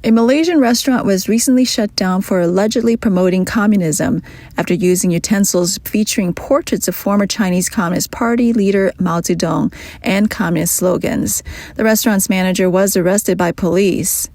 A Malaysian restaurant was recently shut down for allegedly promoting communism after using utensils featuring portraits of former Chinese Communist Party leader Mao Zedong and communist slogans. The restaurant's manager was arrested by police.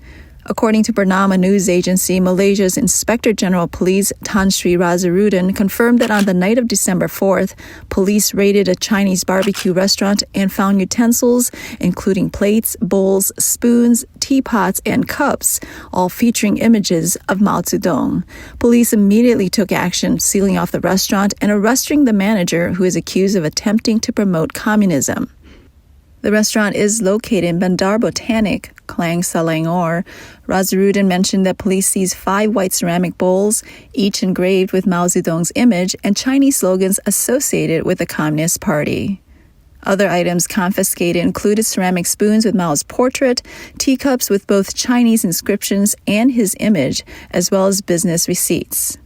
According to Bernama news agency, Malaysia's Inspector General Police Tan Sri Razaruddin confirmed that on the night of December 4th, police raided a Chinese barbecue restaurant and found utensils, including plates, bowls, spoons, teapots, and cups, all featuring images of Mao Zedong. Police immediately took action, sealing off the restaurant and arresting the manager, who is accused of attempting to promote communism. The restaurant is located in Bandar Botanic, Klang Selangor. Razaruddin mentioned that police seized 5 white ceramic bowls, each engraved with Mao Zedong's image and Chinese slogans associated with the Communist Party. Other items confiscated included ceramic spoons with Mao's portrait, teacups with both Chinese inscriptions and his image, as well as business receipts.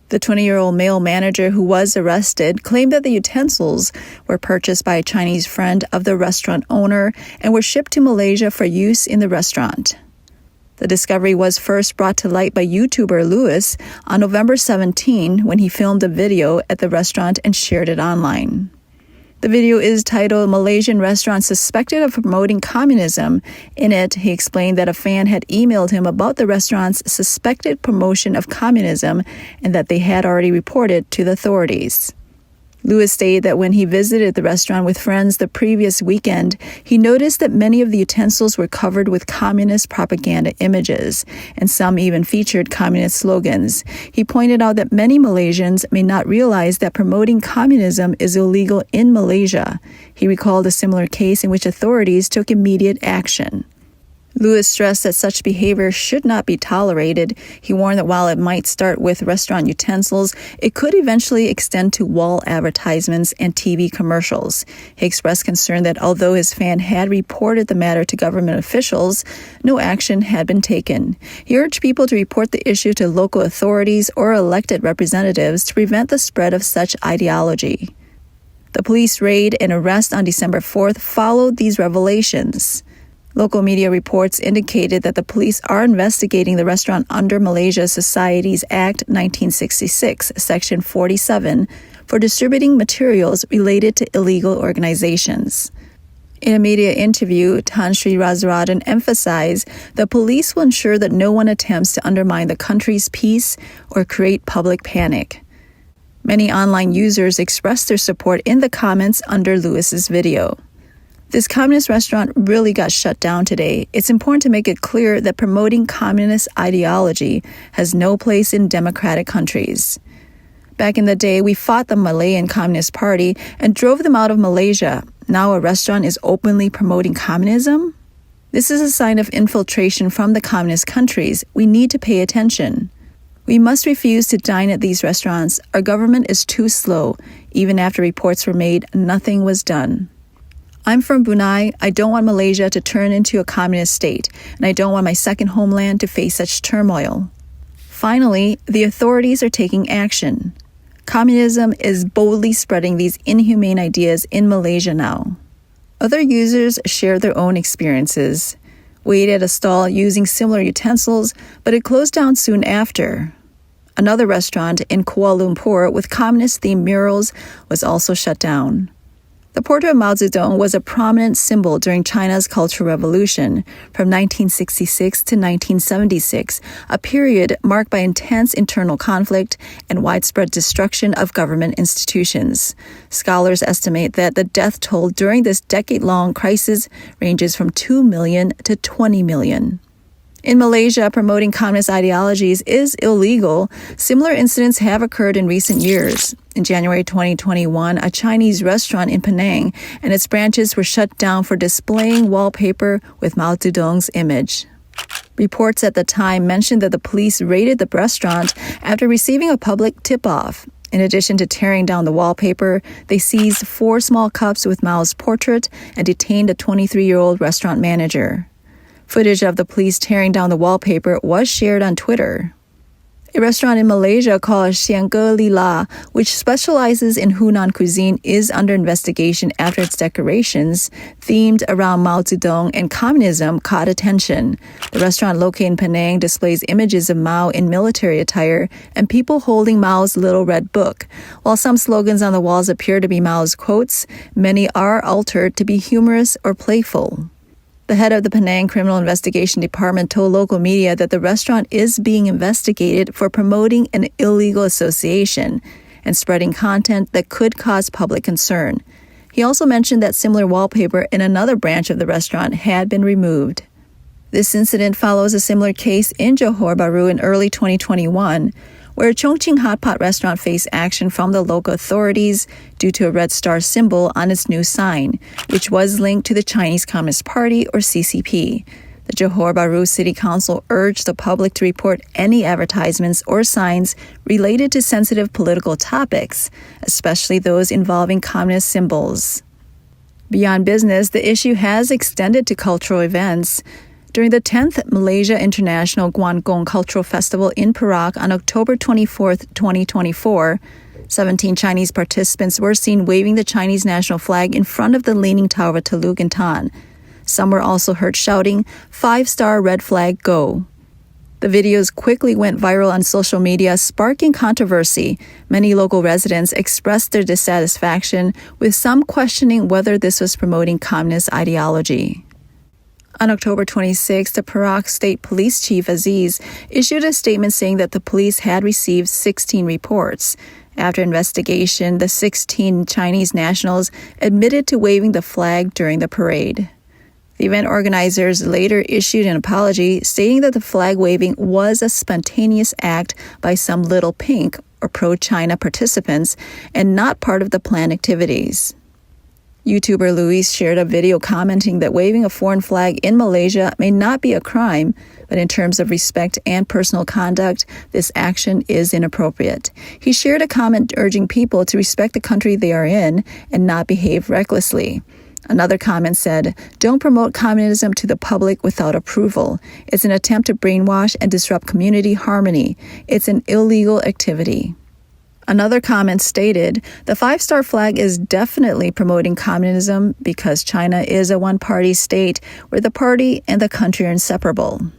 The 20-year-old male manager who was arrested claimed that the utensils were purchased by a Chinese friend of the restaurant owner and were shipped to Malaysia for use in the restaurant. The discovery was first brought to light by YouTuber Lewis on November 17 when he filmed a video at the restaurant and shared it online. The video is titled "Malaysian Restaurant Suspected of Promoting Communism." In it, he explained that a fan had emailed him about the restaurant's suspected promotion of communism and that they had already reported to the authorities. Lewis stated that when he visited the restaurant with friends the previous weekend, he noticed that many of the utensils were covered with communist propaganda images, and some even featured communist slogans. He pointed out that many Malaysians may not realize that promoting communism is illegal in Malaysia. He recalled a similar case in which authorities took immediate action. Lewis stressed that such behavior should not be tolerated. He warned that while it might start with restaurant utensils, it could eventually extend to wall advertisements and TV commercials. He expressed concern that although his fan had reported the matter to government officials, no action had been taken. He urged people to report the issue to local authorities or elected representatives to prevent the spread of such ideology. The police raid and arrest on December 4th followed these revelations. Local media reports indicated that the police are investigating the restaurant under Malaysia's Societies Act 1966, Section 47, for distributing materials related to illegal organizations. In a media interview, Tan Sri Razaruddin emphasized that police will ensure that no one attempts to undermine the country's peace or create public panic. Many online users expressed their support in the comments under Lewis's video. This communist restaurant really got shut down today. It's important to make it clear that promoting communist ideology has no place in democratic countries. Back in the day, we fought the Malayan Communist Party and drove them out of Malaysia. Now a restaurant is openly promoting communism? This is a sign of infiltration from the communist countries. We need to pay attention. We must refuse to dine at these restaurants. Our government is too slow. Even after reports were made, nothing was done. I'm from Brunei. I don't want Malaysia to turn into a communist state, and I don't want my second homeland to face such turmoil. Finally, the authorities are taking action. Communism is boldly spreading these inhumane ideas in Malaysia now. Other users shared their own experiences. We ate at a stall using similar utensils, but it closed down soon after. Another restaurant in Kuala Lumpur with communist-themed murals was also shut down. The portrait of Mao Zedong was a prominent symbol during China's Cultural Revolution from 1966 to 1976, a period marked by intense internal conflict and widespread destruction of government institutions. Scholars estimate that the death toll during this decade-long crisis ranges from 2 million to 20 million. In Malaysia, promoting communist ideologies is illegal. Similar incidents have occurred in recent years. In January 2021, a Chinese restaurant in Penang and its branches were shut down for displaying wallpaper with Mao Zedong's image. Reports at the time mentioned that the police raided the restaurant after receiving a public tip-off. In addition to tearing down the wallpaper, they seized 4 small cups with Mao's portrait and detained a 23-year-old restaurant manager. Footage of the police tearing down the wallpaper was shared on Twitter. A restaurant in Malaysia called Siangge Lila, which specializes in Hunan cuisine, is under investigation after its decorations, themed around Mao Zedong and communism, caught attention. The restaurant located in Penang displays images of Mao in military attire and people holding Mao's little red book. While some slogans on the walls appear to be Mao's quotes, many are altered to be humorous or playful. The head of the Penang Criminal Investigation Department told local media that the restaurant is being investigated for promoting an illegal association and spreading content that could cause public concern. He also mentioned that similar wallpaper in another branch of the restaurant had been removed. This incident follows a similar case in Johor Bahru in early 2021, where a Chongqing hot pot restaurant faced action from the local authorities due to a red star symbol on its new sign, which was linked to the Chinese Communist Party, or CCP. The Johor Bahru City Council urged the public to report any advertisements or signs related to sensitive political topics, especially those involving communist symbols. Beyond business, the issue has extended to cultural events. During the 10th Malaysia International Guangdong Cultural Festival in Perak on October 24, 2024, 17 Chinese participants were seen waving the Chinese national flag in front of the Leaning Tower of Teluguntan. Some were also heard shouting, "5-star red flag, go." The videos quickly went viral on social media, sparking controversy. Many local residents expressed their dissatisfaction, with some questioning whether this was promoting communist ideology. On October 26, the Perak State Police Chief Aziz issued a statement saying that the police had received 16 reports. After investigation, the 16 Chinese nationals admitted to waving the flag during the parade. The event organizers later issued an apology, stating that the flag waving was a spontaneous act by some Little Pink or pro-China participants and not part of the planned activities. YouTuber Luis shared a video commenting that waving a foreign flag in Malaysia may not be a crime, but in terms of respect and personal conduct, this action is inappropriate. He shared a comment urging people to respect the country they are in and not behave recklessly. Another comment said, "Don't promote communism to the public without approval. It's an attempt to brainwash and disrupt community harmony. It's an illegal activity." Another comment stated, "The 5-star flag is definitely promoting communism because China is a one-party state where the party and the country are inseparable."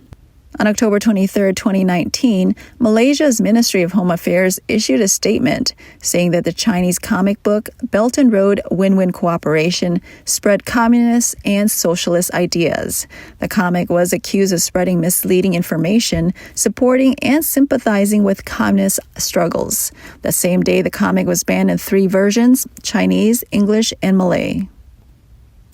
On October 23, 2019, Malaysia's Ministry of Home Affairs issued a statement saying that the Chinese comic book Belt and Road Win-Win Cooperation spread communist and socialist ideas. The comic was accused of spreading misleading information, supporting and sympathizing with communist struggles. The same day, the comic was banned in 3 versions: Chinese, English, and Malay.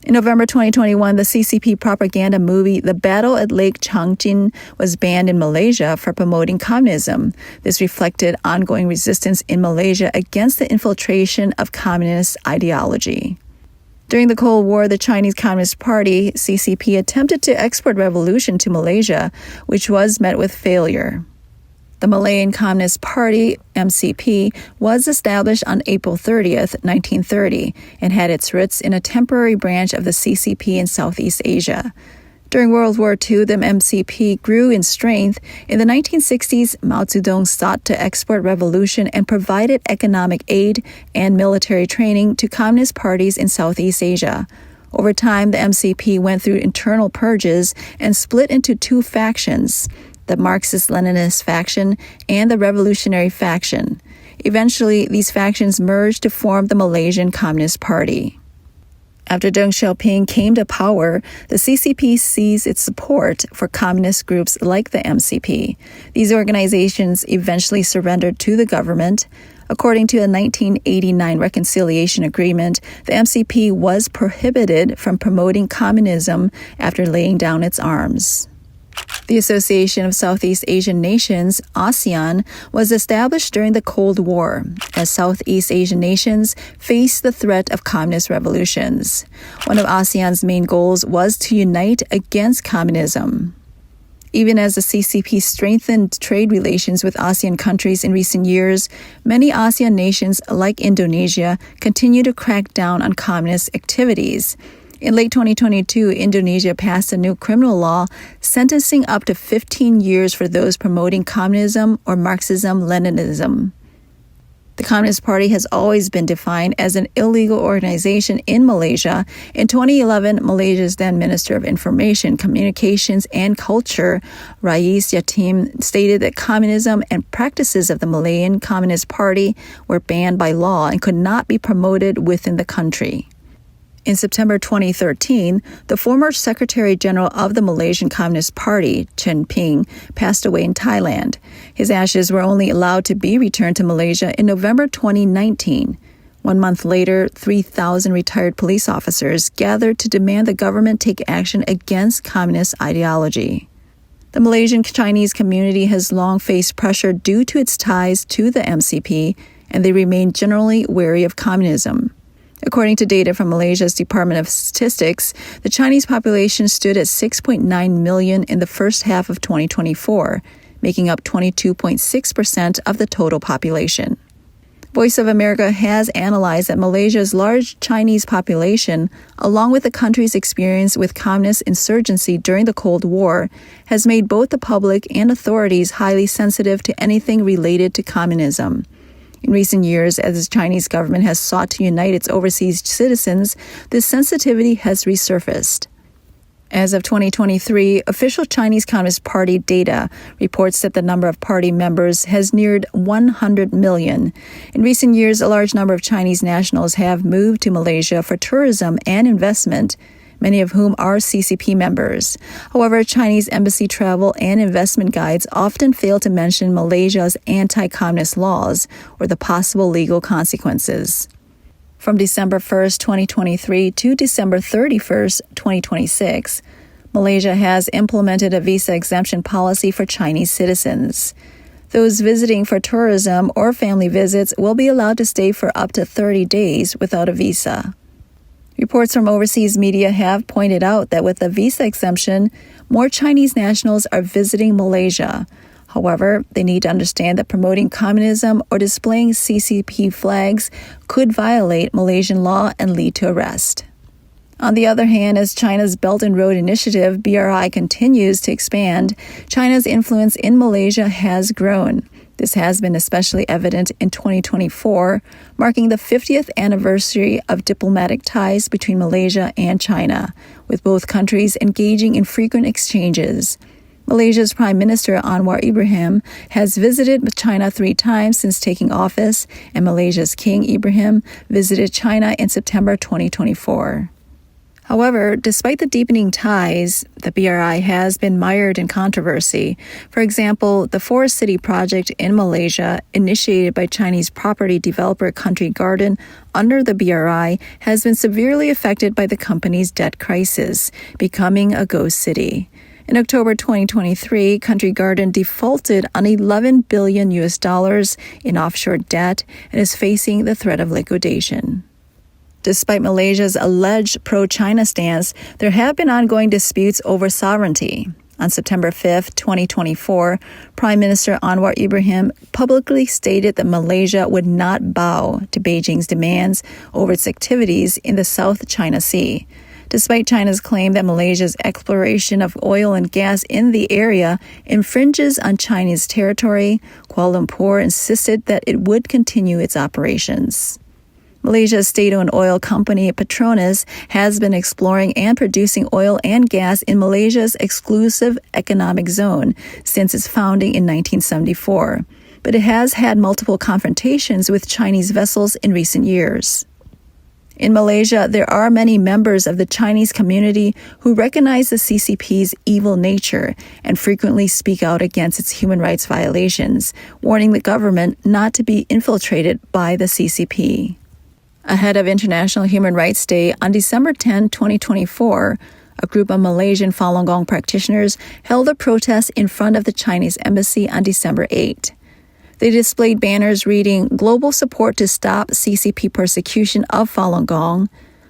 In November 2021, the CCP propaganda movie The Battle at Lake Changjin was banned in Malaysia for promoting communism. This reflected ongoing resistance in Malaysia against the infiltration of communist ideology. During the Cold War, the Chinese Communist Party, CCP, attempted to export revolution to Malaysia, which was met with failure. The Malayan Communist Party, MCP, was established on April 30, 1930, and had its roots in a temporary branch of the CCP in Southeast Asia. During World War II, the MCP grew in strength. In the 1960s, Mao Zedong sought to export revolution and provided economic aid and military training to communist parties in Southeast Asia. Over time, the MCP went through internal purges and split into 2 factions: the Marxist-Leninist faction and the Revolutionary faction. Eventually, these factions merged to form the Malaysian Communist Party. After Deng Xiaoping came to power, the CCP seized its support for communist groups like the MCP. These organizations eventually surrendered to the government. According to a 1989 reconciliation agreement, the MCP was prohibited from promoting communism after laying down its arms. The Association of Southeast Asian Nations, ASEAN, was established during the Cold War as Southeast Asian nations faced the threat of communist revolutions. One of ASEAN's main goals was to unite against communism. Even as the CCP strengthened trade relations with ASEAN countries in recent years, many ASEAN nations, like Indonesia, continue to crack down on communist activities. In late 2022, Indonesia passed a new criminal law sentencing up to 15 years for those promoting communism or Marxism-Leninism. The Communist Party has always been defined as an illegal organization in Malaysia. In 2011, Malaysia's then Minister of Information, Communications, and Culture, Rais Yatim, stated that communism and practices of the Malayan Communist Party were banned by law and could not be promoted within the country. In September 2013, the former Secretary General of the Malaysian Communist Party, Chen Ping, passed away in Thailand. His ashes were only allowed to be returned to Malaysia in November 2019. 1 month later, 3,000 retired police officers gathered to demand the government take action against communist ideology. The Malaysian Chinese community has long faced pressure due to its ties to the MCP, and they remain generally wary of communism. According to data from Malaysia's Department of Statistics, the Chinese population stood at 6.9 million in the first half of 2024, making up 22.6% of the total population. Voice of America has analyzed that Malaysia's large Chinese population, along with the country's experience with communist insurgency during the Cold War, has made both the public and authorities highly sensitive to anything related to communism. In recent years, as the Chinese government has sought to unite its overseas citizens, this sensitivity has resurfaced. As of 2023, official Chinese Communist Party data reports that the number of party members has neared 100 million. In recent years, a large number of Chinese nationals have moved to Malaysia for tourism and investment, many of whom are CCP members. However, Chinese embassy travel and investment guides often fail to mention Malaysia's anti-communist laws or the possible legal consequences. From December 1, 2023 to December 31, 2026, Malaysia has implemented a visa exemption policy for Chinese citizens. Those visiting for tourism or family visits will be allowed to stay for up to 30 days without a visa. Reports from overseas media have pointed out that with the visa exemption, more Chinese nationals are visiting Malaysia. However, they need to understand that promoting communism or displaying CCP flags could violate Malaysian law and lead to arrest. On the other hand, as China's Belt and Road Initiative, BRI, continues to expand, China's influence in Malaysia has grown. This has been especially evident in 2024, marking the 50th anniversary of diplomatic ties between Malaysia and China, with both countries engaging in frequent exchanges. Malaysia's Prime Minister Anwar Ibrahim has visited China 3 times since taking office, and Malaysia's King Ibrahim visited China in September 2024. However, despite the deepening ties, the BRI has been mired in controversy. For example, the Forest City project in Malaysia, initiated by Chinese property developer Country Garden under the BRI, has been severely affected by the company's debt crisis, becoming a ghost city. In October 2023, Country Garden defaulted on $11 billion in offshore debt and is facing the threat of liquidation. Despite Malaysia's alleged pro-China stance, there have been ongoing disputes over sovereignty. On September 5, 2024, Prime Minister Anwar Ibrahim publicly stated that Malaysia would not bow to Beijing's demands over its activities in the South China Sea. Despite China's claim that Malaysia's exploration of oil and gas in the area infringes on Chinese territory, Kuala Lumpur insisted that it would continue its operations. Malaysia's state-owned oil company Petronas has been exploring and producing oil and gas in Malaysia's exclusive economic zone since its founding in 1974, but it has had multiple confrontations with Chinese vessels in recent years. In Malaysia, there are many members of the Chinese community who recognize the CCP's evil nature and frequently speak out against its human rights violations, warning the government not to be infiltrated by the CCP. Ahead of International Human Rights Day on December 10, 2024, a group of Malaysian Falun Gong practitioners held a protest in front of the Chinese embassy on December 8. They displayed banners reading, "Global support to stop CCP persecution of Falun Gong,"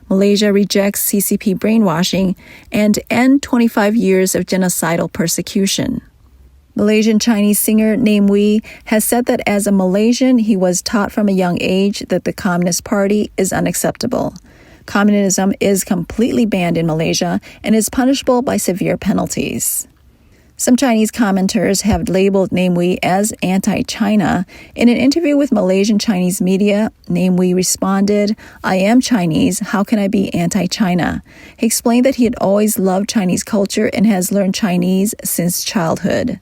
"Malaysia rejects CCP brainwashing," and "End 25 years of genocidal persecution." Malaysian Chinese singer Nam Wee has said that as a Malaysian, he was taught from a young age that the Communist Party is unacceptable. Communism is completely banned in Malaysia and is punishable by severe penalties. Some Chinese commenters have labeled Namewee as anti-China. In an interview with Malaysian Chinese media, Namewee responded, "I am Chinese, how can I be anti-China?" He explained that he had always loved Chinese culture and has learned Chinese since childhood.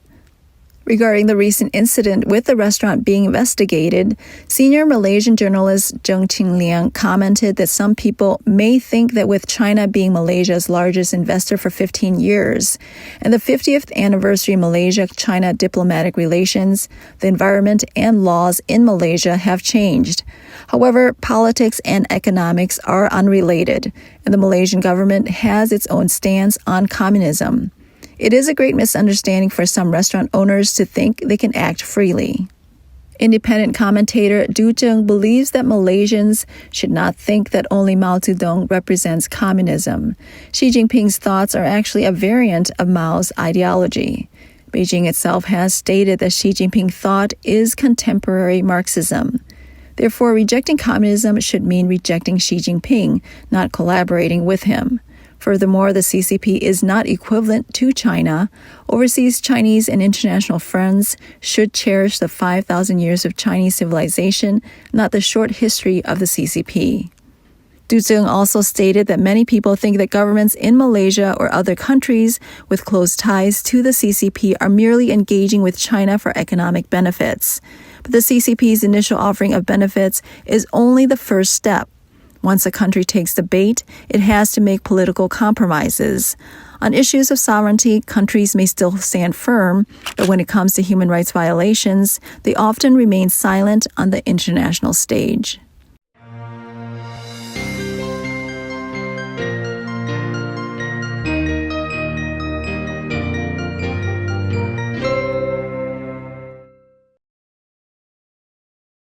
Regarding the recent incident with the restaurant being investigated, senior Malaysian journalist Zheng Qingliang commented that some people may think that with China being Malaysia's largest investor for 15 years and the 50th anniversary Malaysia-China diplomatic relations, the environment and laws in Malaysia have changed. However, politics and economics are unrelated, and the Malaysian government has its own stance on communism. It is a great misunderstanding for some restaurant owners to think they can act freely. Independent commentator Du Zheng believes that Malaysians should not think that only Mao Zedong represents communism. Xi Jinping's thoughts are actually a variant of Mao's ideology. Beijing itself has stated that Xi Jinping thought is contemporary Marxism. Therefore, rejecting communism should mean rejecting Xi Jinping, not collaborating with him. Furthermore, the CCP is not equivalent to China. Overseas Chinese and international friends should cherish the 5,000 years of Chinese civilization, not the short history of the CCP. Du Zheng also stated that many people think that governments in Malaysia or other countries with close ties to the CCP are merely engaging with China for economic benefits. But the CCP's initial offering of benefits is only the first step. Once a country takes the bait, it has to make political compromises. On issues of sovereignty, countries may still stand firm, but when it comes to human rights violations, they often remain silent on the international stage.